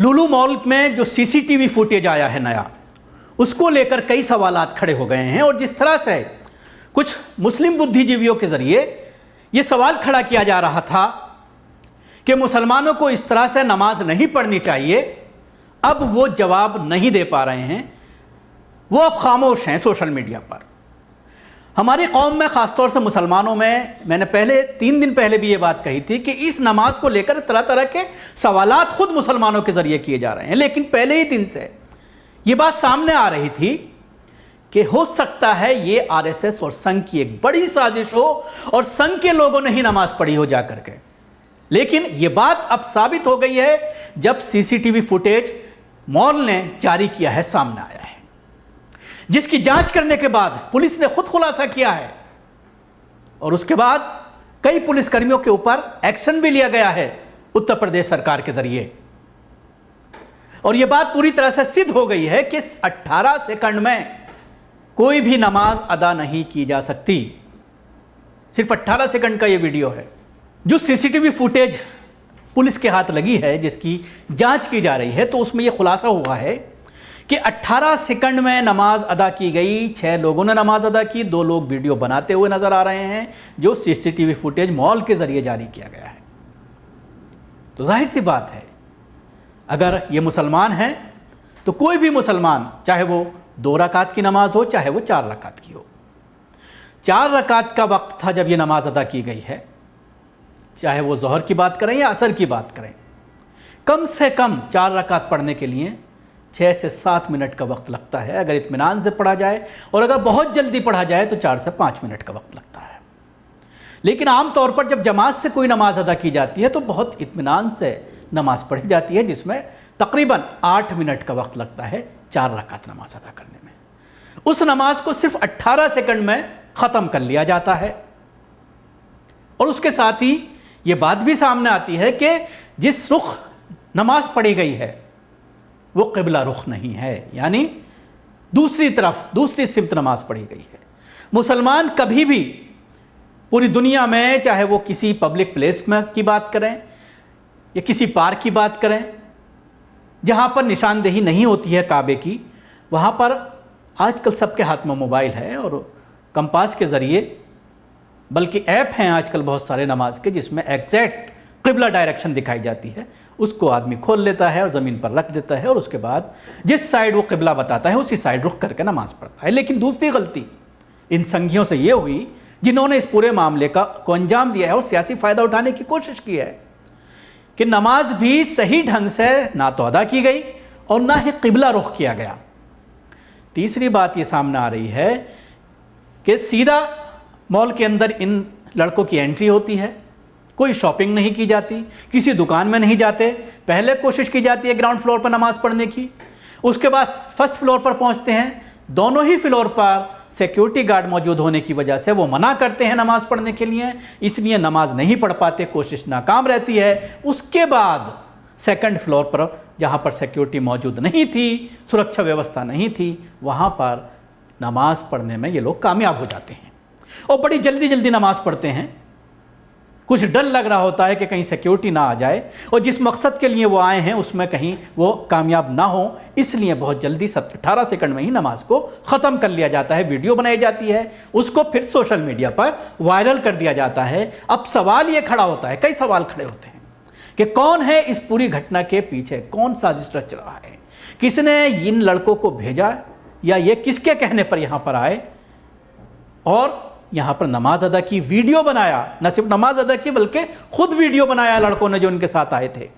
लुलु mall में जो CCTV footage आया है नया, उसको लेकर कई सवालात खड़े हो गए हैं। और जिस तरह से कुछ मुस्लिम बुद्धिजीवियों के जरिए ये सवाल खड़ा किया जा रहा था कि मुसलमानों को इस तरह से नमाज नहीं पढ़नी चाहिए, अब वो जवाब नहीं दे पा रहे हैं, वो अब खामोश हैं सोशल मीडिया पर। हमारी कौम में, ख़ासतौर से मुसलमानों में, मैंने पहले 3 दिन पहले भी ये बात कही थी कि इस नमाज को लेकर तरह तरह के सवालात खुद मुसलमानों के ज़रिए किए जा रहे हैं। लेकिन पहले ही दिन से ये बात सामने आ रही थी कि हो सकता है ये आरएसएस और संघ की एक बड़ी साजिश हो और संघ के लोगों ने ही नमाज पढ़ी हो जा करके। लेकिन ये बात अब साबित हो गई है जब सीसीटीवी फुटेज मॉल ने जारी किया है, सामने आया है, जिसकी जांच करने के बाद पुलिस ने खुद खुलासा किया है और उसके बाद कई पुलिसकर्मियों के ऊपर एक्शन भी लिया गया है उत्तर प्रदेश सरकार के जरिए। और यह बात पूरी तरह से सिद्ध हो गई है कि 18 सेकंड में कोई भी नमाज अदा नहीं की जा सकती। सिर्फ 18 सेकंड का यह वीडियो है। जो सीसीटीवी फुटेज पुलिस के हाथ लगी है, जिसकी जांच की जा रही है, तो उसमें यह खुलासा हुआ है कि 18 सेकंड में नमाज अदा की गई। 6 लोगों ने नमाज अदा की, 2 लोग वीडियो बनाते हुए नजर आ रहे हैं, जो सीसीटीवी फुटेज मॉल के जरिए जारी किया गया है। तो जाहिर सी बात है, अगर ये मुसलमान हैं तो कोई भी मुसलमान, चाहे वो 2 रकात की नमाज हो, चाहे वो 4 रकात की हो। 4 रकात का वक्त था जब ये नमाज अदा की गई है, चाहे वो ज़ोहर की बात करें या असर की बात करें। कम से कम 4 रकात पढ़ने के लिए 6 से 7 मिनट का वक्त लगता है अगर इत्मीनान से पढ़ा जाए, और अगर बहुत जल्दी पढ़ा जाए तो 4 से 5 मिनट का वक्त लगता है। लेकिन आम तौर पर जब जमात से कोई नमाज अदा की जाती है तो बहुत इत्मीनान से नमाज पढ़ी जाती है, जिसमें तकरीबन 8 मिनट का वक्त लगता है 4 रकात नमाज अदा करने में। उस नमाज को सिर्फ 18 सेकंड में ख़त्म कर लिया जाता है। और उसके साथ ही ये बात भी सामने आती है कि जिस रुख नमाज पढ़ी गई है वो क़िबला रुख नहीं है, यानी दूसरी तरफ, दूसरी सिमत नमाज पढ़ी गई है। मुसलमान कभी भी पूरी दुनिया में, चाहे वो किसी पब्लिक प्लेस में की बात करें या किसी पार्क की बात करें जहाँ पर निशानदेही नहीं होती है काबे की, वहाँ पर आजकल सबके हाथ में मोबाइल है और कंपास के ज़रिए, बल्कि ऐप हैं आजकल बहुत सारे नमाज के जिसमें एग्जैक्ट क़िबला डायरेक्शन दिखाई जाती है। उसको आदमी खोल लेता है और ज़मीन पर रख देता है और उसके बाद जिस साइड वो क़िबला बताता है उसी साइड रुख करके नमाज पढ़ता है। लेकिन दूसरी गलती इन संघियों से ये हुई जिन्होंने इस पूरे मामले को अंजाम दिया है और सियासी फ़ायदा उठाने की कोशिश की है कि नमाज भी सही ढंग से ना तो अदा की गई और ना ही क़िबला रुख किया गया। तीसरी बात ये सामने आ रही है कि सीधा मॉल के अंदर इन लड़कों की एंट्री होती है, कोई शॉपिंग नहीं की जाती, किसी दुकान में नहीं जाते। पहले कोशिश की जाती है ग्राउंड फ्लोर पर नमाज़ पढ़ने की, उसके बाद फर्स्ट फ्लोर पर पहुंचते हैं। दोनों ही फ्लोर पर सिक्योरिटी गार्ड मौजूद होने की वजह से वो मना करते हैं नमाज़ पढ़ने के लिए, इसलिए नमाज नहीं पढ़ पाते, कोशिश नाकाम रहती है। उसके बाद सेकंड फ्लोर पर जहाँ पर सिक्योरिटी मौजूद नहीं थी, सुरक्षा व्यवस्था नहीं थी, वहाँ पर नमाज पढ़ने में ये लोग कामयाब हो जाते हैं और बड़ी जल्दी जल्दी नमाज पढ़ते हैं। कुछ डर लग रहा होता है कि कहीं सिक्योरिटी ना आ जाए और जिस मकसद के लिए वो आए हैं उसमें कहीं वो कामयाब ना हो, इसलिए बहुत जल्दी 18 सेकंड में ही नमाज को ख़त्म कर लिया जाता है। वीडियो बनाई जाती है, उसको फिर सोशल मीडिया पर वायरल कर दिया जाता है। अब सवाल ये खड़ा होता है, कई सवाल खड़े होते हैं कि कौन है इस पूरी घटना के पीछे, कौन साजिश रच रहा है, किसने इन लड़कों को भेजा या ये किसके कहने पर यहाँ पर आए और यहाँ पर नमाज अदा की, वीडियो बनाया, न सिर्फ नमाज अदा की बल्कि खुद वीडियो बनाया लड़कों ने जो उनके साथ आए थे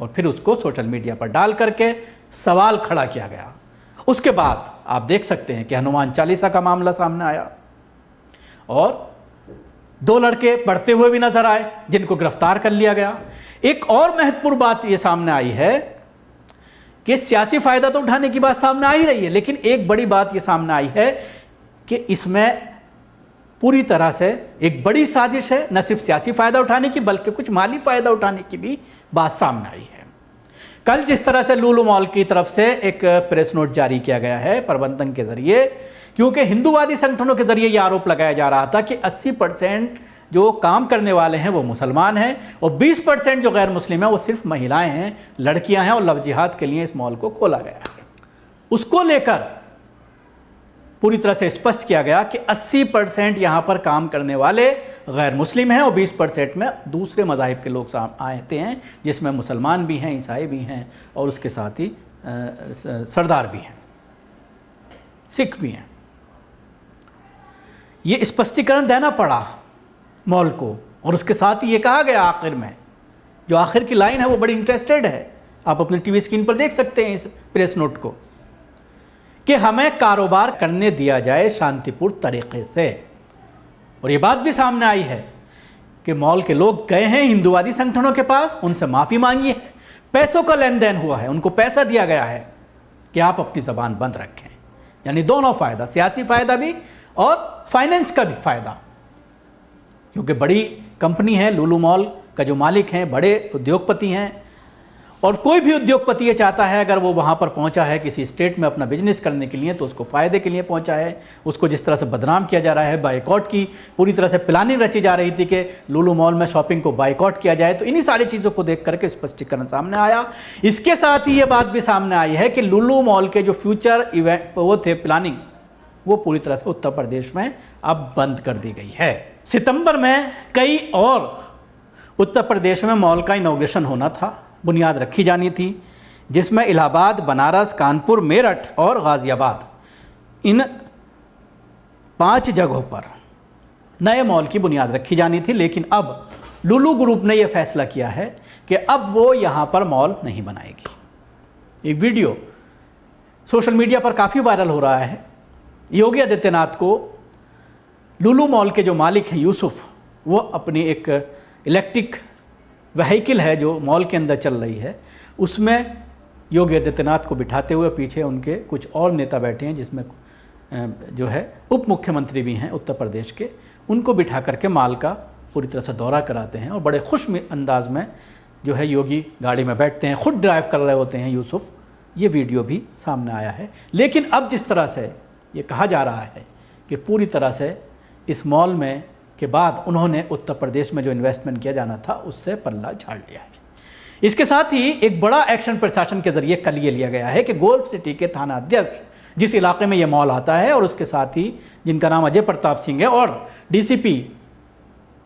और फिर उसको सोशल मीडिया पर डाल करके सवाल खड़ा किया गया। उसके बाद आप देख सकते हैं कि हनुमान चालीसा का मामला सामने आया और 2 लड़के पढ़ते हुए भी नजर आए जिनको गिरफ्तार कर लिया गया। एक और महत्वपूर्ण बात यह सामने आई है कि सियासी फायदा तो उठाने की बात सामने आ ही रही है, लेकिन एक बड़ी बात यह सामने आई है कि इसमें पूरी तरह से एक बड़ी साजिश है, न सिर्फ सियासी फ़ायदा उठाने की बल्कि कुछ माली फ़ायदा उठाने की भी बात सामने आई है। कल जिस तरह से लुलु मॉल की तरफ से एक प्रेस नोट जारी किया गया है प्रबंधन के ज़रिए, क्योंकि हिंदूवादी संगठनों के ज़रिए ये आरोप लगाया जा रहा था कि 80% जो काम करने वाले हैं वो मुसलमान हैं, और 20% जो गैर मुस्लिम हैं वो सिर्फ महिलाएं हैं, लड़कियां हैं, और लव जिहाद के लिए इस मॉल को खोला गया है। उसको लेकर पूरी तरह से स्पष्ट किया गया कि 80% यहाँ पर काम करने वाले गैर मुस्लिम हैं और 20% में दूसरे मज़ाहिब के लोग आते हैं, जिसमें मुसलमान भी हैं, ईसाई भी हैं, और उसके साथ ही सरदार भी हैं, सिख भी हैं। ये स्पष्टीकरण देना पड़ा मॉल को, और उसके साथ ही ये कहा गया आखिर में, जो आखिर की लाइन है वो बड़ी इंटरेस्टेड है, आप अपनी टीवी स्क्रीन पर देख सकते हैं इस प्रेस नोट को, कि हमें कारोबार करने दिया जाए शांतिपूर्ण तरीके से। और ये बात भी सामने आई है कि मॉल के लोग गए हैं हिंदूवादी संगठनों के पास, उनसे माफ़ी मांगी है, पैसों का लेन देन हुआ है, उनको पैसा दिया गया है कि आप अपनी ज़बान बंद रखें। यानी दोनों फ़ायदा, सियासी फ़ायदा भी और फाइनेंस का भी फ़ायदा, क्योंकि बड़ी कंपनी है लुलु मॉल का, जो मालिक हैं बड़े उद्योगपति हैं, और कोई भी उद्योगपति ये चाहता है अगर वो वहाँ पर पहुँचा है किसी स्टेट में अपना बिजनेस करने के लिए, तो उसको फ़ायदे के लिए पहुँचा है। उसको जिस तरह से बदनाम किया जा रहा है, बाइकआउट की पूरी तरह से प्लानिंग रची जा रही थी कि लुलु मॉल में शॉपिंग को बाइकआउट किया जाए, तो इन्हीं सारी चीज़ों को देख करके स्पष्टीकरण सामने आया। इसके साथ ही ये बात भी सामने आई है कि लुलु मॉल के जो फ्यूचर इवेंट वो थे प्लानिंग, वो पूरी तरह से उत्तर प्रदेश में अब बंद कर दी गई है। सितंबर में कई और उत्तर प्रदेश में मॉल का इनॉग्रेशन होना था, बुनियाद रखी जानी थी, जिसमें इलाहाबाद, बनारस, कानपुर, मेरठ और गाज़ियाबाद, इन 5 जगहों पर नए मॉल की बुनियाद रखी जानी थी। लेकिन अब लुलु ग्रुप ने यह फैसला किया है कि अब वो यहाँ पर मॉल नहीं बनाएगी। एक वीडियो सोशल मीडिया पर काफ़ी वायरल हो रहा है। योगी आदित्यनाथ को लुलु मॉल के जो मालिक हैं यूसुफ, वो अपनी एक इलेक्ट्रिक व्हीकल है जो मॉल के अंदर चल रही है, उसमें योगी आदित्यनाथ को बिठाते हुए पीछे उनके कुछ और नेता बैठे हैं, जिसमें जो है उप मुख्यमंत्री भी हैं उत्तर प्रदेश के, उनको बिठा करके मॉल का पूरी तरह से दौरा कराते हैं, और बड़े खुश अंदाज में जो है योगी गाड़ी में बैठते हैं, खुद ड्राइव कर रहे होते हैं यूसुफ। ये वीडियो भी सामने आया है। लेकिन अब जिस तरह से ये कहा जा रहा है कि पूरी तरह से इस मॉल में के बाद उन्होंने उत्तर प्रदेश में जो इन्वेस्टमेंट किया जाना था उससे पल्ला झाड़ लिया है। इसके साथ ही एक बड़ा एक्शन प्रशासन के जरिए कल ये लिया गया है कि गोल्फ सिटी के थाना अध्यक्ष, जिस इलाके में ये मॉल आता है, और उसके साथ ही जिनका नाम अजय प्रताप सिंह है, और डीसीपी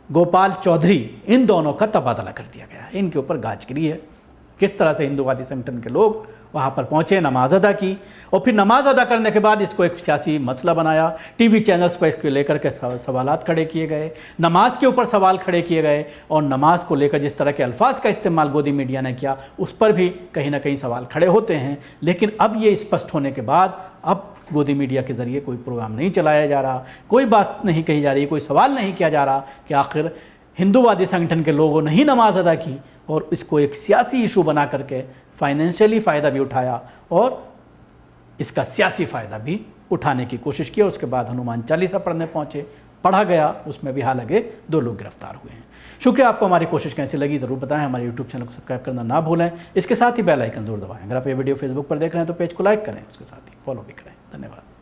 गोपाल चौधरी, इन दोनों का तबादला कर दिया गया है। इनके ऊपर गाजगिरी है किस तरह से हिंदूवादी संगठन के लोग वहाँ पर पहुँचे, नमाज अदा की, और फिर नमाज अदा करने के बाद इसको एक सियासी मसला बनाया। टीवी चैनल्स पर इसको लेकर के सवालात खड़े किए गए, नमाज के ऊपर सवाल खड़े किए गए, और नमाज को लेकर जिस तरह के अल्फाज का इस्तेमाल गोदी मीडिया ने किया उस पर भी कहीं ना कहीं सवाल खड़े होते हैं। लेकिन अब ये स्पष्ट होने के बाद अब गोदी मीडिया के ज़रिए कोई प्रोग्राम नहीं चलाया जा रहा, कोई बात नहीं कही जा रही, कोई सवाल नहीं किया जा रहा कि आखिर हिंदूवादी संगठन के लोगों ने ही नमाज अदा की और इसको एक सियासी इशू बना करके फाइनेंशियली फ़ायदा भी उठाया और इसका सियासी फ़ायदा भी उठाने की कोशिश की। और उसके बाद हनुमान चालीसा पढ़ने पहुँचे, पढ़ा गया, उसमें भी हालांकि 2 लोग गिरफ्तार हुए हैं। शुक्रिया। आपको हमारी कोशिश कैसी लगी ज़रूर बताएं। हमारे यूट्यूब चैनल को सब्सक्राइब करना ना भूलें। इसके साथ ही बेल आइकन ज़रूर दबाएं। अगर आप ये वीडियो फेसबुक पर देख रहे हैं तो पेज को लाइक करें, उसके साथ ही फॉलो भी करें। धन्यवाद।